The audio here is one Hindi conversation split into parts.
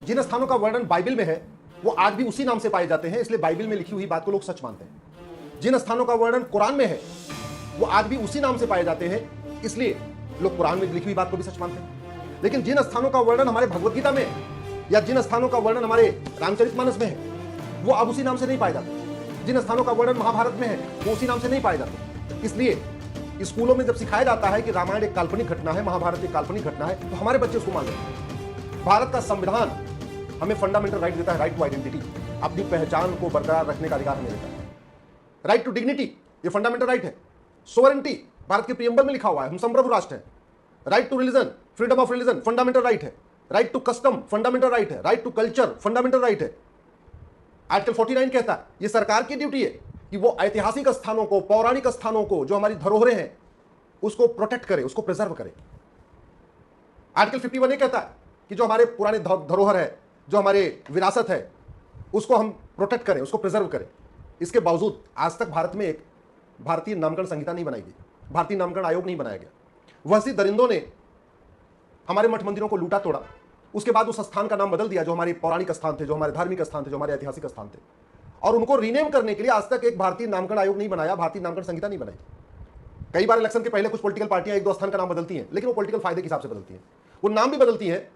जिन स्थानों का वर्णन बाइबल में है वो आज भी उसी नाम से पाए जाते हैं, इसलिए बाइबल में लिखी हुई बात को लोग सच मानते हैं। जिन स्थानों का वर्णन कुरान में है वो आज भी उसी नाम से पाए जाते हैं, इसलिए लोग कुरान में लिखी हुई बात को भी सच मानते हैं। लेकिन जिन स्थानों का वर्णन हमारे भगवत गीता में है या जिन स्थानों का वर्णन हमारे रामचरितमानस में है वो अब उसी नाम से नहीं पाए जाते। जिन स्थानों का वर्णन महाभारत में है वो उसी नाम से नहीं पाए जाते। इसलिए स्कूलों में जब सिखाया जाता है कि रामायण एक काल्पनिक घटना है, महाभारत एक काल्पनिक घटना है, तो हमारे बच्चे उसको मान लेते हैं। भारत का संविधान हमें फंडामेंटल राइट देता है, राइट टू आइडेंटिटी, अपनी पहचान को बरकरार रखने का अधिकार हमें देता है। राइट टू डिग्निटी, ये फंडामेंटल राइट है। सोवरेंटी भारत के प्रियम्बल में लिखा हुआ है, हम संप्रभु राष्ट्र हैं। Right to religion, freedom of religion fundamental right है। Right to custom fundamental right है। Right to culture fundamental right है। आर्टिकल 49 कहता है ये सरकार की ड्यूटी है कि वो ऐतिहासिक स्थानों को, पौराणिक स्थानों को, जो हमारी धरोहरें हैं उसको प्रोटेक्ट करे, उसको प्रिजर्व करे। आर्टिकल 51 ये कहता है कि जो हमारे पुराने धरोहर है, जो हमारे विरासत है, उसको हम प्रोटेक्ट करें, उसको प्रिजर्व करें। इसके बावजूद आज तक भारत में एक भारतीय नामकरण संहिता नहीं बनाई गई, भारतीय नामकरण आयोग नहीं बनाया गया। वहसी दरिंदों ने हमारे मठ मंदिरों को लूटा तोड़ा, उसके बाद उस स्थान का नाम बदल दिया जो हमारे पौराणिक स्थान थे, जो हमारे धार्मिक स्थान थे, जो हमारे ऐतिहासिक स्थान थे, और उनको रीनेम करने के लिए आज तक एक भारतीय नामकरण आयोग नहीं बनाया, भारतीय नामकरण संहिता नहीं बनाई। कई बार इलेक्शन के पहले कुछ पॉलिटिकल पार्टियां एक दो स्थान का नाम बदलती हैं, लेकिन वो पॉलिटिकल फायदे के हिसाब से बदलती हैं। वो नाम भी बदलती हैं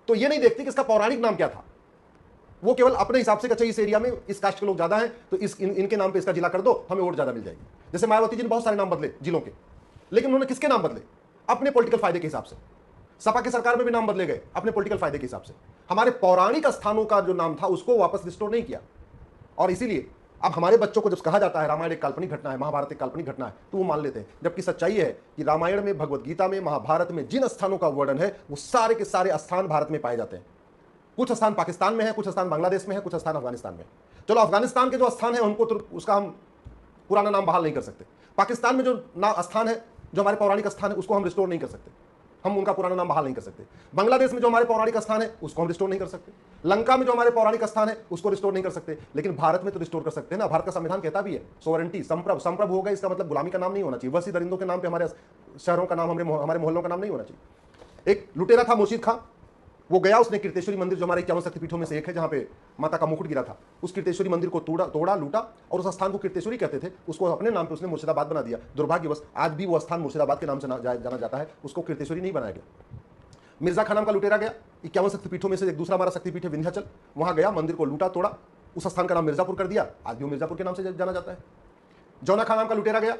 तो ये नहीं देखती कि इसका पौराणिक नाम क्या था। वो केवल अपने हिसाब से अच्छा इस एरिया में इस कास्ट के लोग ज्यादा हैं तो इनके नाम पे इसका जिला कर दो, हमें वोट ज्यादा मिल जाएगी। जैसे मायावती जी ने बहुत सारे नाम बदले जिलों के, लेकिन उन्होंने किसके नाम बदले? अपने पॉलिटिकल फायदे के हिसाब से। सपा की सरकार में भी नाम बदले गए अपने पॉलिटिकल फायदे के हिसाब से। हमारे पौराणिक स्थानों का जो नाम था उसको वापस रिस्टोर नहीं किया। और इसीलिए अब हमारे बच्चों को जब कहा जाता है रामायण एक काल्पनिक घटना है, महाभारत एक काल्पनिक घटना है, तो वो मान लेते हैं। जबकि सच्चाई है कि रामायण में, भगवत गीता में, महाभारत में जिन स्थानों का वर्णन है वो सारे के सारे स्थान भारत में पाए जाते हैं। कुछ स्थान पाकिस्तान में है, कुछ स्थान बांग्लादेश में है, कुछ स्थान अफगानिस्तान में। चलो अफगानिस्तान के जो स्थान है उनको तो उसका हम पुराना नाम बहाल नहीं कर सकते। पाकिस्तान में जो स्थान है, जो हमारे पौराणिक स्थान है, उसको हम रिस्टोर नहीं कर सकते, हम उनका पुराना नाम बहाल नहीं कर सकते। बांग्लादेश में जो हमारे पौराणिक स्थान है उसको हम रिस्टोर नहीं कर सकते। लंका में जो हमारे पौराणिक स्थान है उसको रिस्टोर नहीं कर सकते, लेकिन भारत में तो रिस्टोर कर सकते हैं ना। भारत का संविधान कहता भी है सोवरेंटी, संप्रभु होगा, इसका मतलब गुलामी का नाम नहीं होना चाहिए। वसी दरिंदों के नाम पे हमारे शहरों का नाम, हमारे मोहल्लों का नाम नहीं होना चाहिए। एक लुटेरा था मोर्शीद खां, वो गया, उसने कीर्तेश्वरी मंदिर जो हमारे 51 शक्तिपीठों में से एक है जहां पे माता का मुकुट गिरा था, उस कीर्तेश्वरी मंदिर को तोड़ा लूटा और उस स्थान को कीर्तेश्वरी कहते थे, उसको अपने नाम पे उसने मुर्शिदाबाद बना दिया। दुर्भाग्यवश आज भी वो स्थान मुर्शिदाबाद के नाम से जाना जाता है, उसको कीर्तेश्वरी नहीं बनाया गया। मिर्जा खान नाम का लुटेरा गया, 51 शक्तिपीठों में से एक दूसरा हमारा शक्तिपीठ है विंध्याचल, वहां गया, मंदिर को लूटा तोड़ा, उस स्थान का नाम मिर्जापुर कर दिया, आज भी वो मिर्जापुर के नाम से जाना जाता है। जौना खान नाम का लुटेरा गया,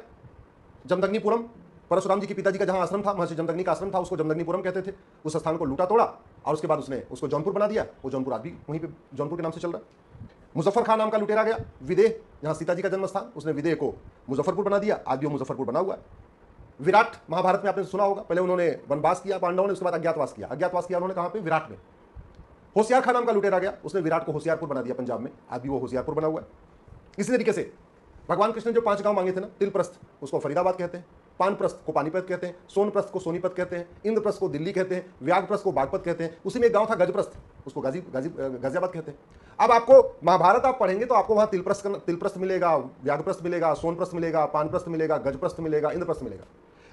जमदग्निपुरम, परशुराम जी के पिताजी का जहां आश्रम था, महर्षि जमदग्नि का आश्रम था, उसको जमदग्निपुरम कहते थे, उस स्थान को लूटा तोड़ा और उसके बाद उसने उसको जौनपुर बना दिया। वो जौनपुर आज भी वहीं पे जौनपुर के नाम से चल रहा है। मुजफ्फर खान नाम का लुटेरा गया, विदेह, जहां सीता जी का जन्म स्थान, उसने विदेह को मुजफ्फरपुर बना दिया, आज भी वो मुजफ्फरपुर बना हुआ है। विराट महाभारत में आपने सुना होगा, पहले उन्होंने वनवास किया पांडवों ने, उसके बाद अज्ञातवास किया उन्होंने कहां पे? विराट में। होशियार खान नाम का लुटेरा गया, उसने विराट को होशियारपुर बना दिया पंजाब में, आज भी वो होशियारपुर बना हुआ है। इसी तरीके से भगवान कृष्ण ने जो 5 गांव मांगे थे ना, तिलप्रस्थ उसको फरीदाबाद कहते हैं, पानप्रस्थ को पानीपत कहते हैं, सोनप्रस्थ को सोनीपत कहते हैं, इंद्रप्रस्थ को दिल्ली कहते हैं, व्याघ्रप्रस्थ को बागपत कहते हैं। उसी में एक गांव था गजप्रस्थ, उसको गाजियाबाद कहते हैं। अब आपको महाभारत आप पढ़ेंगे तो आपको वहां तिलप्रस्थ मिलेगा, व्याघ्रप्रस्थ मिलेगा, सोनप्रस्थ मिलेगा, पानप्रस्थ मिलेगा, गजप्रस्थ मिलेगा, इंद्रप्रस्थ मिलेगा,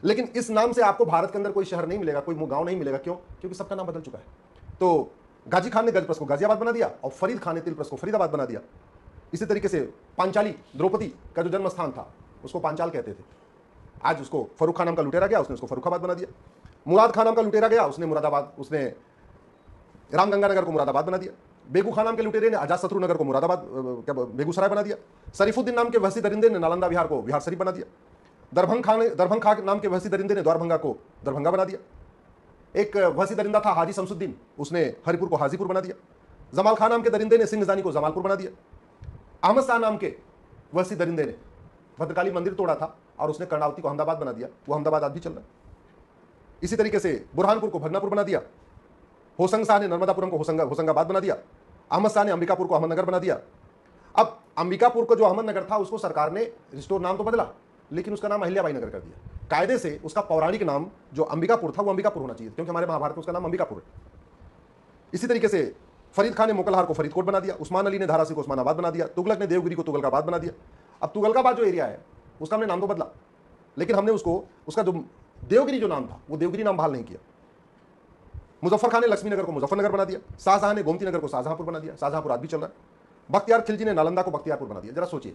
लेकिन इस नाम से आपको भारत के अंदर कोई शहर नहीं मिलेगा, कोई गांव नहीं मिलेगा। क्यों? क्योंकि सबका नाम बदल चुका है। तो गाजी खान ने गजप्रस्थ को गाजियाबाद बना दिया और फरीद खान ने तिलप्रस्थ को फरीदाबाद बना दिया। इसी तरीके से पांचाली, द्रौपदी का जो जन्म स्थान था उसको पांचाल कहते थे, आज उसको फर्रुख खान नाम का लुटेरा गया, उसने उसको फर्रुखाबाद बना दिया। मुराद खान नाम का लुटेरा गया, उसने रामगंगा नगर को मुरादाबाद बना दिया। बेगू खान नाम के लुटेरे ने अजातशत्रु नगर को बेगूसराय बना दिया। शरीफुद्दीन नाम के वहसी दरिंदे ने नालंदा बिहार को बिहार शरीफ बना दिया। दरभंगा नाम के वहसी दरिंदे ने द्वारभंगा को दरभंगा बना दिया। एक वहसी दरिंदा था हाजी शमसुद्दीन, उसने हरिपुर को हाजीपुर बना दिया। जमाल खान नाम के दरिंदे ने सिंहजानी को जमालपुर बना दिया। अहमद शाह नाम के वहसी दरिंदे ने भद्रकाली मंदिर तोड़ा था और उसने कर्णावती को अहमदाबाद बना दिया, वो अहमदाबाद आज भी चल रहा है। इसी तरीके से बुरहानपुर को भगनापुर बना दिया। होशंग शाह ने नर्मदापुरम को होशंगाबाद बना दिया। अहमद शाह ने अंबिकापुर को अहमदनगर बना दिया। अब अंबिकापुर को जो अहमदनगर था उसको सरकार ने रिस्टोर नाम तो बदला, लेकिन उसका नाम अहिल्याबाई नगर कर दिया। कायदे से उसका पौराणिक नाम जो अंबिकापुर था वो अंबिकापुर होना चाहिए, क्योंकि हमारे महाभारत में उसका नाम अंबिकापुर है। इसी तरीके से फरीद खान ने मोकलहार को फरीदकोट बना दिया। उस्मान अली ने धारासी को उस्मानाबाद बना दिया। तुगलक ने देवगिरी को तुगलकाबाद बना दिया। अब तुगलकाबाद जो एरिया है उसका हमने नाम तो बदला, लेकिन हमने उसका जो देवगिरी जो नाम था वो देवगिरी नाम बहाल नहीं किया। मुजफ्फर खान ने लक्ष्मी नगर को मुजफ्फरनगर बना दिया, शाहजहां ने गोमती नगर को शाहजहांपुर बना दिया, शाहजहांपुर आज भी चल रहा है। बख्तियार खिलजी ने नालंदा को बख्तियारपुर बना दिया। जरा सोचिए,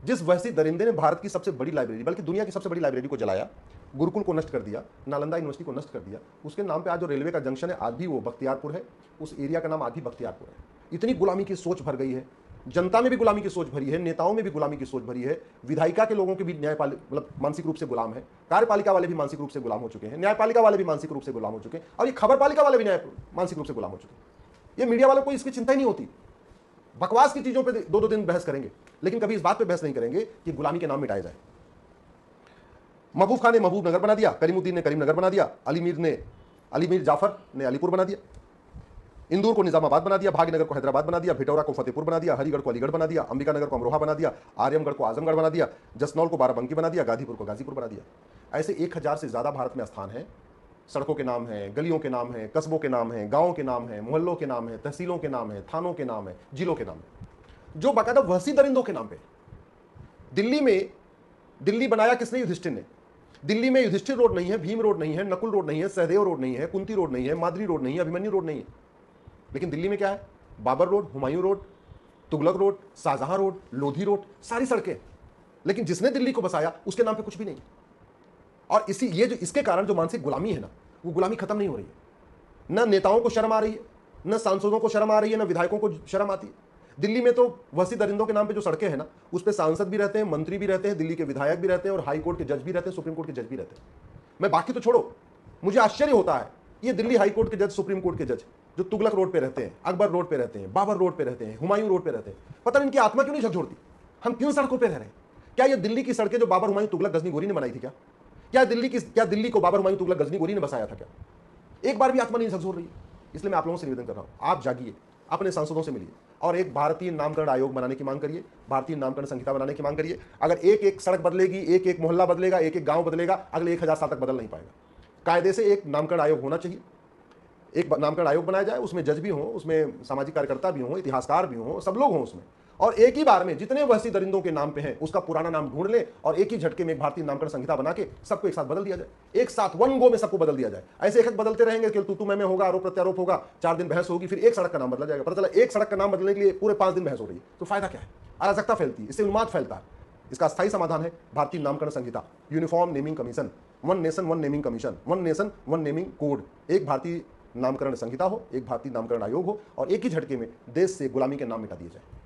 जिस वहसी दरिंदे ने भारत की सबसे बड़ी लाइब्रेरी, बल्कि दुनिया की सबसे बड़ी लाइब्रेरी को जलाया, गुरुकुल को नष्ट कर दिया, नालंदा यूनिवर्सिटी को नष्ट कर दिया, उसके नाम पे आज जो रेलवे का जंक्शन है आज भी वो बख्तियारपुर है, उस एरिया का नाम आज भी बख्तियारपुर है। इतनी गुलामी की सोच भर गई है, जनता में भी गुलामी की सोच भरी है, नेताओं में भी गुलामी की सोच भरी है, विधायिका के लोगों के भी मतलब मानसिक रूप से गुलाम है, कार्यपालिका वाले भी मानसिक रूप से गुलाम हो चुके हैं, न्यायपालिका वाले भी मानसिक रूप से गुलाम हो चुके हैं, और ये खबर पालिका वाले भी मानसिक रूप से गुलाम हो चुके हैं। ये मीडिया वालों को इसकी चिंता ही नहीं होती, बकवास की चीजों पे दो दिन बहस करेंगे, लेकिन कभी इस बात पे बहस नहीं करेंगे कि गुलामी के नाम मिटाया जाए। महबूब खान ने महबूब नगर बना दिया, करीमुद्दीन ने करीम नगर बना दिया, अली मीर जाफर ने अलीपुर बना दिया, इंदौर को निजामाबाद बना दिया, भाग्यनगर को हैदराबाद बना दिया, भिटौरा को फतेहपुर बना दिया, हरिगढ़ को अलीगढ़ बना दिया, अंबिका नगर को अमरोहा बना दिया, आर्यमगढ़ को आजमगढ़ बना दिया, जसनौल को बाराबंकी बना दिया, गाजीपुर को गाजीपुर बना दिया। ऐसे 1000 से ज्यादा भारत में स्थान है, सड़कों के नाम हैं, गलियों के नाम हैं, कस्बों के नाम हैं, गाँवों के नाम हैं, मोहल्लों के नाम हैं, तहसीलों के नाम हैं, थानों के नाम हैं, जिलों के नाम हैं, जो बाकायदा वहसी दरिंदों के नाम पे। दिल्ली बनाया किसने? युधिष्ठिर ने। दिल्ली में युधिष्ठिर रोड नहीं है, भीम रोड नहीं है, नकुल रोड नहीं है, सहदेव रोड नहीं है, कुंती रोड नहीं है, माद्री रोड नहीं है, अभिमन्यु रोड नहीं है। लेकिन दिल्ली में क्या है? Babar road, Humayun road, Tughlaq road, Shahjahan road, Lodhi road, सारी सड़कें। लेकिन जिसने दिल्ली को बसाया उसके नाम पे कुछ भी नहीं। और इसके कारण जो मानसिक गुलामी है ना, वो गुलामी खत्म नहीं हो रही है। न नेताओं को शर्म आ रही है, न सांसदों को शर्म आ रही है, न विधायकों को शर्म आती है। दिल्ली में तो वसी दरिंदों के नाम पे जो सड़कें हैं ना, उस पे सांसद भी रहते हैं, मंत्री भी रहते हैं, दिल्ली के विधायक भी रहते हैं, और हाई कोर्ट के जज भी रहते हैं, सुप्रीम कोर्ट के जज भी रहते हैं। मैं बाकी तो छोड़ो, मुझे आश्चर्य होता है, ये दिल्ली हाई कोर्ट के जज, सुप्रीम कोर्ट के जज जो तुगलक रोड पे रहते हैं, अकबर रोड पे रहते हैं, बाबर रोड पे रहते हैं, हुमायूं रोड पे रहते हैं, पता नहीं इनकी आत्मा क्यों नहीं झकझोरती? हम क्यों सड़कों पे रह रहे हैं? क्या ये दिल्ली की सड़कें जो बाबर, हुमायूं, तुगलक, गजनी, गोरी ने बनाई थी क्या? क्या दिल्ली को बाबर, हुमायूं, तुगलक, गजनी, गोरी ने बसाया था क्या? एक बार भी आत्मा नहीं झकझोर रही है। इसलिए मैं आप लोगों से निवेदन कर रहा हूं, आप जागिए, अपने सांसदों से मिलिए और एक भारतीय नामकरण आयोग बनाने की मांग करिए, भारतीय नामकरण संहिता बनाने की मांग करिए। अगर एक एक सड़क बदलेगी, एक एक मोहल्ला बदलेगा, एक एक गांव बदलेगा, अगले 1000 साल तक बदल नहीं पाएगा। कायदे से एक नामकरण आयोग होना चाहिए, एक नामकरण आयोग बनाया जाए, उसमें जज भी हों, उसमें सामाजिक कार्यकर्ता भी हों, इतिहासकार भी हों, सब लोग हों उसमें, और एक ही बार में जितने वहसी दरिंदों के नाम पे हैं उसका पुराना नाम ढूंढ ले और एक ही झटके में एक भारतीय नामकरण संहिता बना के सबको एक साथ बदल दिया जाए। एक साथ वन गो में सबको बदल दिया जाए। ऐसे एक बदलते रहेंगे कि तू मैं होगा, आरोप प्रत्यारोप होगा, 4 दिन बहस होगी, फिर एक सड़क का नाम बदला जाएगा। पता चला एक सड़क का नाम बदलने के लिए पूरे 5 दिन बहस हो रही है। तो फायदा क्या है? अराजकता फैलती है, इससे उन्माद फैलता है। इसका स्थायी समाधान है भारतीय नामकरण संहिता, uniform naming commission, one nation one naming commission, one nation one naming code. एक भारतीय नामकरण संहिता हो, एक भारतीय नामकरण आयोग हो, और एक ही झटके में देश से गुलामी के नाम मिटा दिए जाए।